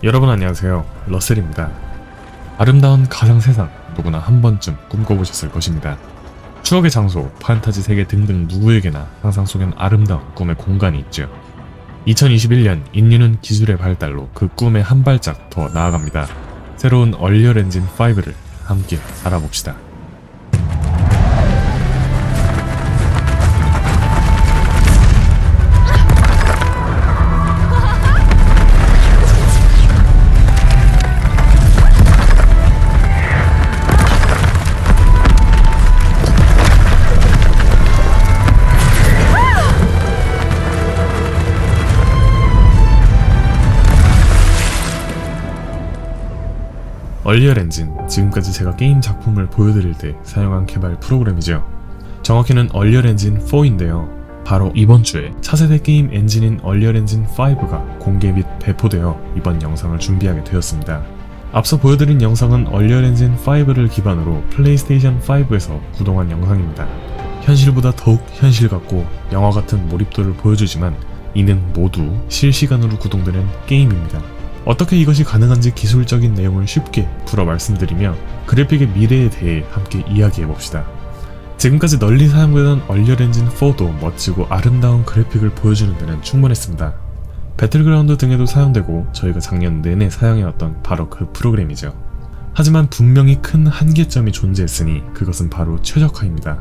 여러분 안녕하세요. 러셀입니다. 아름다운 가상세상 누구나 한 번쯤 꿈꿔보셨을 것입니다. 추억의 장소, 판타지 세계 등등 누구에게나 상상 속엔 아름다운 꿈의 공간이 있죠. 2021년 인류는 기술의 발달로 그 꿈에 한 발짝 더 나아갑니다. 새로운 얼리얼 엔진 5를 함께 알아봅시다. 얼리얼 엔진, 지금까지 제가 게임 작품을 보여드릴 때 사용한 개발 프로그램이죠. 정확히는 얼리얼 엔진 4인데요. 바로 이번 주에 차세대 게임 엔진인 얼리얼 엔진 5가 공개 및 배포되어 이번 영상을 준비하게 되었습니다. 앞서 보여드린 영상은 얼리얼 엔진 5를 기반으로 플레이스테이션 5에서 구동한 영상입니다. 현실보다 더욱 현실 같고 영화 같은 몰입도를 보여주지만 이는 모두 실시간으로 구동되는 게임입니다. 어떻게 이것이 가능한지 기술적인 내용을 쉽게 풀어 말씀드리며 그래픽의 미래에 대해 함께 이야기해봅시다. 지금까지 널리 사용되던 얼리얼 엔진 4도 멋지고 아름다운 그래픽을 보여주는 데는 충분했습니다. 배틀그라운드 등에도 사용되고 저희가 작년 내내 사용해왔던 바로 그 프로그램이죠. 하지만 분명히 큰 한계점이 존재했으니 그것은 바로 최적화입니다.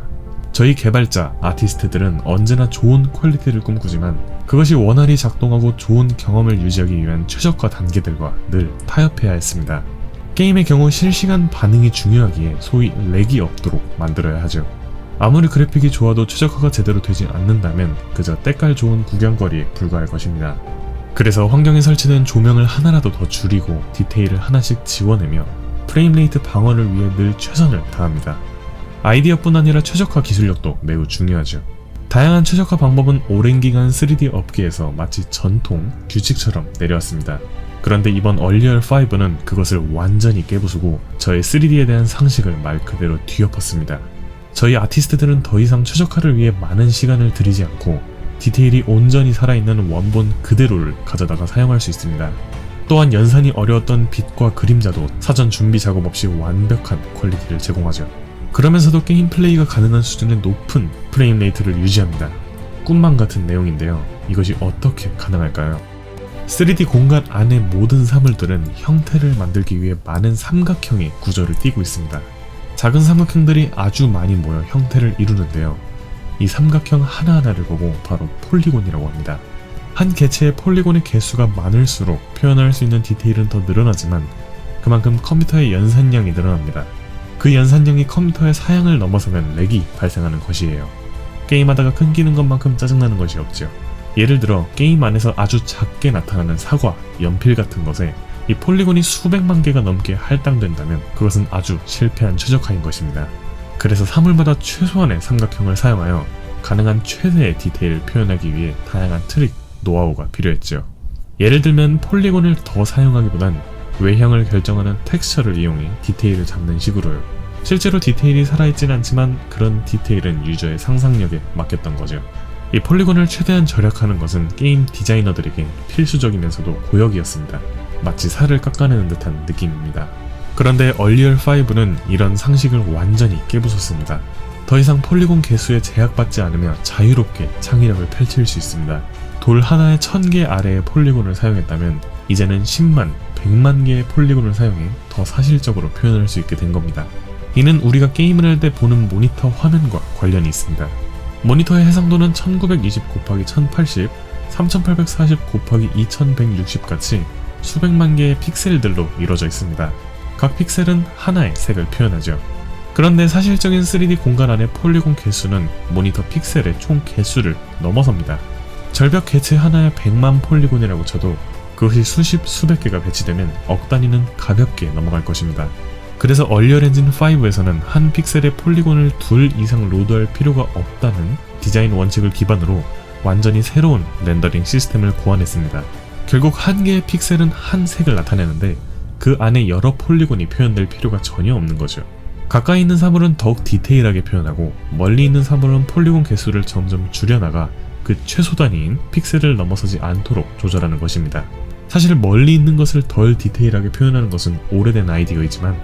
저희 개발자, 아티스트들은 언제나 좋은 퀄리티를 꿈꾸지만 그것이 원활히 작동하고 좋은 경험을 유지하기 위한 최적화 단계들과 늘 타협해야 했습니다. 게임의 경우 실시간 반응이 중요하기에 소위 렉이 없도록 만들어야 하죠. 아무리 그래픽이 좋아도 최적화가 제대로 되지 않는다면 그저 때깔 좋은 구경거리에 불과할 것입니다. 그래서 환경에 설치된 조명을 하나라도 더 줄이고 디테일을 하나씩 지워내며 프레임레이트 방어를 위해 늘 최선을 다합니다. 아이디어뿐 아니라 최적화 기술력도 매우 중요하죠. 다양한 최적화 방법은 오랜 기간 3D 업계에서 마치 전통, 규칙처럼 내려왔습니다. 그런데 이번 얼리얼 5는 그것을 완전히 깨부수고 저의 3D에 대한 상식을 말 그대로 뒤엎었습니다. 저희 아티스트들은 더 이상 최적화를 위해 많은 시간을 들이지 않고 디테일이 온전히 살아있는 원본 그대로를 가져다가 사용할 수 있습니다. 또한 연산이 어려웠던 빛과 그림자도 사전 준비 작업 없이 완벽한 퀄리티를 제공하죠. 그러면서도 게임 플레이가 가능한 수준의 높은 프레임 레이트를 유지합니다. 꿈만 같은 내용인데요. 이것이 어떻게 가능할까요? 3D 공간 안의 모든 사물들은 형태를 만들기 위해 많은 삼각형의 구조를 띠고 있습니다. 작은 삼각형들이 아주 많이 모여 형태를 이루는데요. 이 삼각형 하나하나를 보고 바로 폴리곤이라고 합니다. 한 개체의 폴리곤의 개수가 많을수록 표현할 수 있는 디테일은 더 늘어나지만 그만큼 컴퓨터의 연산량이 늘어납니다. 그 연산량이 컴퓨터의 사양을 넘어서면 렉이 발생하는 것이에요. 게임하다가 끊기는 것만큼 짜증나는 것이 없죠. 예를 들어 게임 안에서 아주 작게 나타나는 사과, 연필 같은 것에 이 폴리곤이 수백만 개가 넘게 할당된다면 그것은 아주 실패한 최적화인 것입니다. 그래서 사물마다 최소한의 삼각형을 사용하여 가능한 최대의 디테일을 표현하기 위해 다양한 트릭, 노하우가 필요했죠. 예를 들면 폴리곤을 더 사용하기보단 외형을 결정하는 텍스처를 이용해 디테일을 잡는 식으로요. 실제로 디테일이 살아있진 않지만 그런 디테일은 유저의 상상력에 맡겼던 거죠. 이 폴리곤을 최대한 절약하는 것은 게임 디자이너들에게 필수적이면서도 고역이었습니다. 마치 살을 깎아내는 듯한 느낌입니다. 그런데 얼리얼 5는 이런 상식을 완전히 깨부쉈습니다. 더 이상 폴리곤 개수에 제약받지 않으며 자유롭게 창의력을 펼칠 수 있습니다. 돌 하나에 1000개 아래의 폴리곤을 사용했다면 이제는 10만, 100만 개의 폴리곤을 사용해 더 사실적으로 표현할 수 있게 된 겁니다. 이는 우리가 게임을 할 때 보는 모니터 화면과 관련이 있습니다. 모니터의 해상도는 1920 곱하기 1080, 3840 곱하기 2160 같이 수백만 개의 픽셀들로 이루어져 있습니다. 각 픽셀은 하나의 색을 표현하죠. 그런데 사실적인 3D 공간 안의 폴리곤 개수는 모니터 픽셀의 총 개수를 넘어섭니다. 절벽 개체 하나에 100만 폴리곤이라고 쳐도 그것이 수십, 수백 개가 배치되면 억 단위는 가볍게 넘어갈 것입니다. 그래서 얼리얼 엔진 5에서는 한 픽셀의 폴리곤을 둘 이상 로드할 필요가 없다는 디자인 원칙을 기반으로 완전히 새로운 렌더링 시스템을 고안했습니다. 결국 한 개의 픽셀은 한 색을 나타내는데 그 안에 여러 폴리곤이 표현될 필요가 전혀 없는 거죠. 가까이 있는 사물은 더욱 디테일하게 표현하고 멀리 있는 사물은 폴리곤 개수를 점점 줄여나가 그 최소 단위인 픽셀을 넘어서지 않도록 조절하는 것입니다. 사실 멀리 있는 것을 덜 디테일하게 표현하는 것은 오래된 아이디어이지만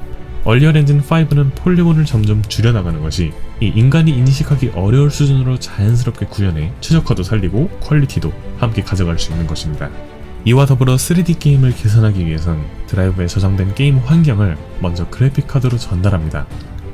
얼리얼 엔진 5는 폴리곤을 점점 줄여나가는 것이 이 인간이 인식하기 어려울 수준으로 자연스럽게 구현해 최적화도 살리고 퀄리티도 함께 가져갈 수 있는 것입니다. 이와 더불어 3D 게임을 개선하기 위해선 드라이브에 저장된 게임 환경을 먼저 그래픽카드로 전달합니다.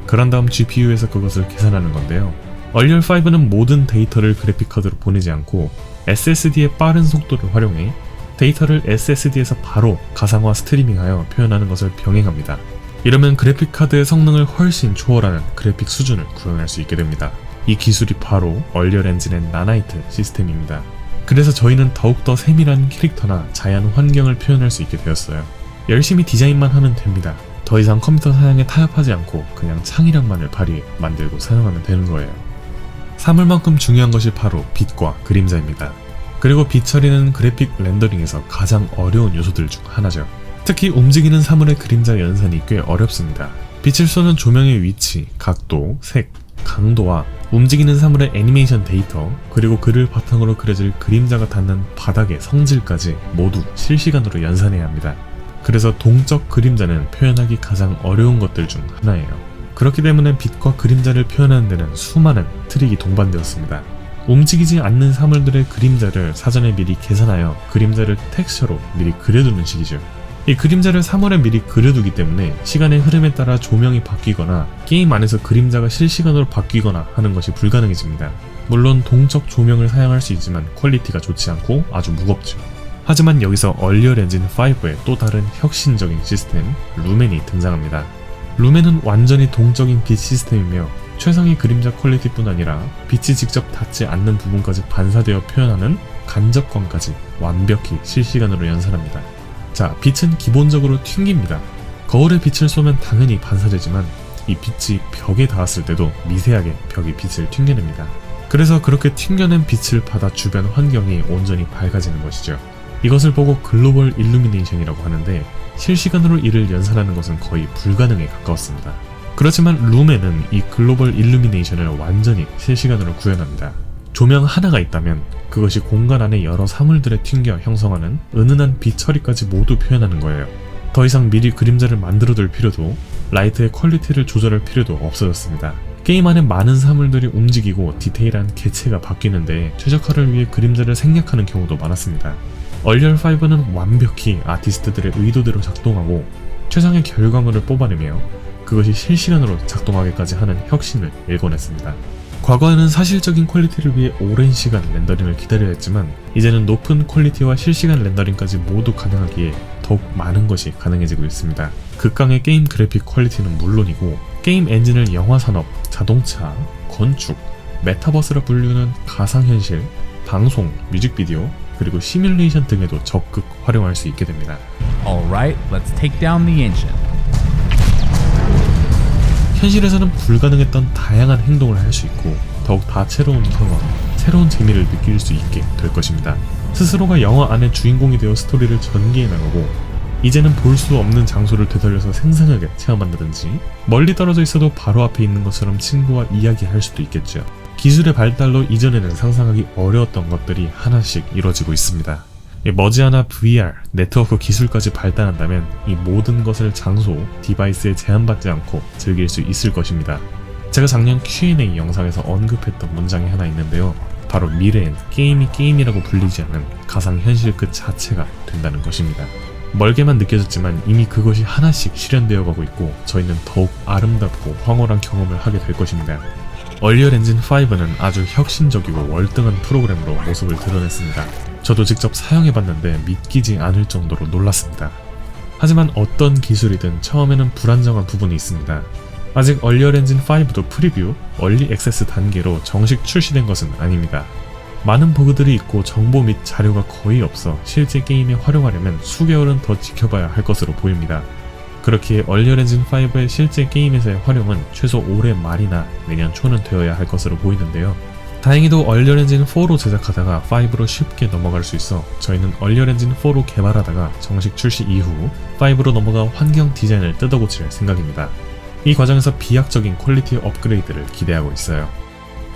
그런 다음 GPU에서 그것을 계산하는 건데요. 얼리얼 5는 모든 데이터를 그래픽카드로 보내지 않고 SSD의 빠른 속도를 활용해 데이터를 SSD에서 바로 가상화 스트리밍하여 표현하는 것을 병행합니다. 이러면 그래픽카드의 성능을 훨씬 초월하는 그래픽 수준을 구현할 수 있게 됩니다. 이 기술이 바로 얼리얼 엔진의 나나이트 시스템입니다. 그래서 저희는 더욱더 세밀한 캐릭터나 자연 환경을 표현할 수 있게 되었어요. 열심히 디자인만 하면 됩니다. 더 이상 컴퓨터 사양에 타협하지 않고 그냥 창의력만을 발휘해 만들고 사용하면 되는 거예요. 사물만큼 중요한 것이 바로 빛과 그림자입니다. 그리고 빛 처리는 그래픽 렌더링에서 가장 어려운 요소들 중 하나죠. 특히 움직이는 사물의 그림자 연산이 꽤 어렵습니다. 빛을 쏘는 조명의 위치, 각도, 색, 강도와 움직이는 사물의 애니메이션 데이터, 그리고 그를 바탕으로 그려질 그림자가 닿는 바닥의 성질까지 모두 실시간으로 연산해야 합니다. 그래서 동적 그림자는 표현하기 가장 어려운 것들 중 하나예요. 그렇기 때문에 빛과 그림자를 표현하는 데는 수많은 트릭이 동반되었습니다. 움직이지 않는 사물들의 그림자를 사전에 미리 계산하여 그림자를 텍스처로 미리 그려두는 식이죠. 이 그림자를 사물에 미리 그려두기 때문에 시간의 흐름에 따라 조명이 바뀌거나 게임 안에서 그림자가 실시간으로 바뀌거나 하는 것이 불가능해집니다. 물론 동적 조명을 사용할 수 있지만 퀄리티가 좋지 않고 아주 무겁죠. 하지만 여기서 얼리얼 엔진 5의 또 다른 혁신적인 시스템 루멘이 등장합니다. 루멘은 완전히 동적인 빛 시스템이며 최상의 그림자 퀄리티뿐 아니라 빛이 직접 닿지 않는 부분까지 반사되어 표현하는 간접광까지 완벽히 실시간으로 연산합니다. 자, 빛은 기본적으로 튕깁니다. 거울에 빛을 쏘면 당연히 반사되지만 이 빛이 벽에 닿았을 때도 미세하게 벽이 빛을 튕겨냅니다. 그래서 그렇게 튕겨낸 빛을 받아 주변 환경이 온전히 밝아지는 것이죠. 이것을 보고 글로벌 일루미네이션이라고 하는데 실시간으로 이를 연산하는 것은 거의 불가능에 가까웠습니다. 그렇지만 루멘은 이 글로벌 일루미네이션을 완전히 실시간으로 구현합니다. 조명 하나가 있다면 그것이 공간 안의 여러 사물들에 튕겨 형성하는 은은한 빛 처리까지 모두 표현하는 거예요. 더 이상 미리 그림자를 만들어둘 필요도 라이트의 퀄리티를 조절할 필요도 없어졌습니다. 게임 안에 많은 사물들이 움직이고 디테일한 개체가 바뀌는데 최적화를 위해 그림자를 생략하는 경우도 많았습니다. 얼리얼 5는 완벽히 아티스트들의 의도대로 작동하고 최상의 결과물을 뽑아내며 그것이 실시간으로 작동하기까지 하는 혁신을 일궈냈습니다. 과거에는 사실적인 퀄리티를 위해 오랜 시간 렌더링을 기다려야 했지만 이제는 높은 퀄리티와 실시간 렌더링까지 모두 가능하기에 더욱 많은 것이 가능해지고 있습니다. 극강의 게임 그래픽 퀄리티는 물론이고 게임 엔진을 영화산업, 자동차, 건축, 메타버스라 불리는 가상현실, 방송, 뮤직비디오, 그리고 시뮬레이션 등에도 적극 활용할 수 있게 됩니다. Alright, let's take down the engine. 현실에서는 불가능했던 다양한 행동을 할 수 있고 더욱 다채로운 경험, 새로운 재미를 느낄 수 있게 될 것입니다. 스스로가 영화 안의 주인공이 되어 스토리를 전개해 나가고 이제는 볼 수 없는 장소를 되돌려서 생생하게 체험한다든지 멀리 떨어져 있어도 바로 앞에 있는 것처럼 친구와 이야기할 수도 있겠죠. 기술의 발달로 이전에는 상상하기 어려웠던 것들이 하나씩 이루어지고 있습니다. 머지않아 VR, 네트워크 기술까지 발달한다면 이 모든 것을 장소, 디바이스에 제한받지 않고 즐길 수 있을 것입니다. 제가 작년 Q&A 영상에서 언급했던 문장이 하나 있는데요. 바로 미래엔 게임이 게임이라고 불리지 않는 가상현실 그 자체가 된다는 것입니다. 멀게만 느껴졌지만 이미 그것이 하나씩 실현되어 가고 있고 저희는 더욱 아름답고 황홀한 경험을 하게 될 것입니다. 얼리얼 엔진 5는 아주 혁신적이고 월등한 프로그램으로 모습을 드러냈습니다. 저도 직접 사용해봤는데 믿기지 않을 정도로 놀랐습니다. 하지만 어떤 기술이든 처음에는 불안정한 부분이 있습니다. 아직 얼리얼 엔진 5도 프리뷰, 얼리 액세스 단계로 정식 출시된 것은 아닙니다. 많은 버그들이 있고 정보 및 자료가 거의 없어 실제 게임에 활용하려면 수개월은 더 지켜봐야 할 것으로 보입니다. 그렇기에 얼리얼 엔진 5의 실제 게임에서의 활용은 최소 올해 말이나 내년 초는 되어야 할 것으로 보이는데요. 다행히도 얼리얼 엔진 4로 제작하다가 5로 쉽게 넘어갈 수 있어 저희는 얼리얼 엔진 4로 개발하다가 정식 출시 이후 5로 넘어가 환경 디자인을 뜯어고칠 생각입니다. 이 과정에서 비약적인 퀄리티 업그레이드를 기대하고 있어요.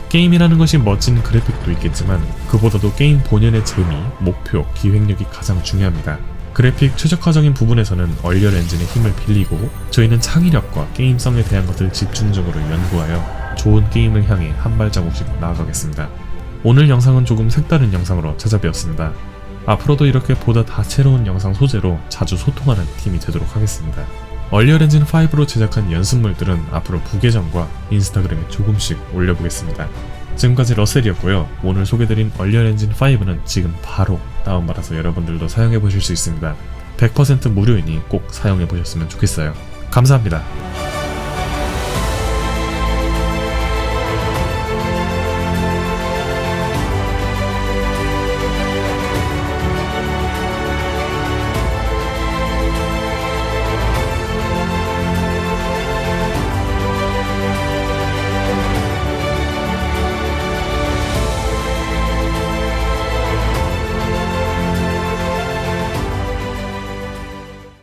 게임이라는 것이 멋진 그래픽도 있겠지만 그보다도 게임 본연의 재미, 목표, 기획력이 가장 중요합니다. 그래픽 최적화적인 부분에서는 얼리얼 엔진의 힘을 빌리고 저희는 창의력과 게임성에 대한 것을 집중적으로 연구하여 좋은 게임을 향해 한 발자국씩 나아가겠습니다. 오늘 영상은 조금 색다른 영상으로 찾아뵈었습니다. 앞으로도 이렇게 보다 다채로운 영상 소재로 자주 소통하는 팀이 되도록 하겠습니다. 얼리얼 엔진 5로 제작한 연습물들은 앞으로 부계정과 인스타그램에 조금씩 올려보겠습니다. 지금까지 러셀이었고요. 오늘 소개드린 얼리얼 엔진 5는 지금 바로 다운받아서 여러분들도 사용해보실 수 있습니다. 100% 무료이니 꼭 사용해보셨으면 좋겠어요. 감사합니다.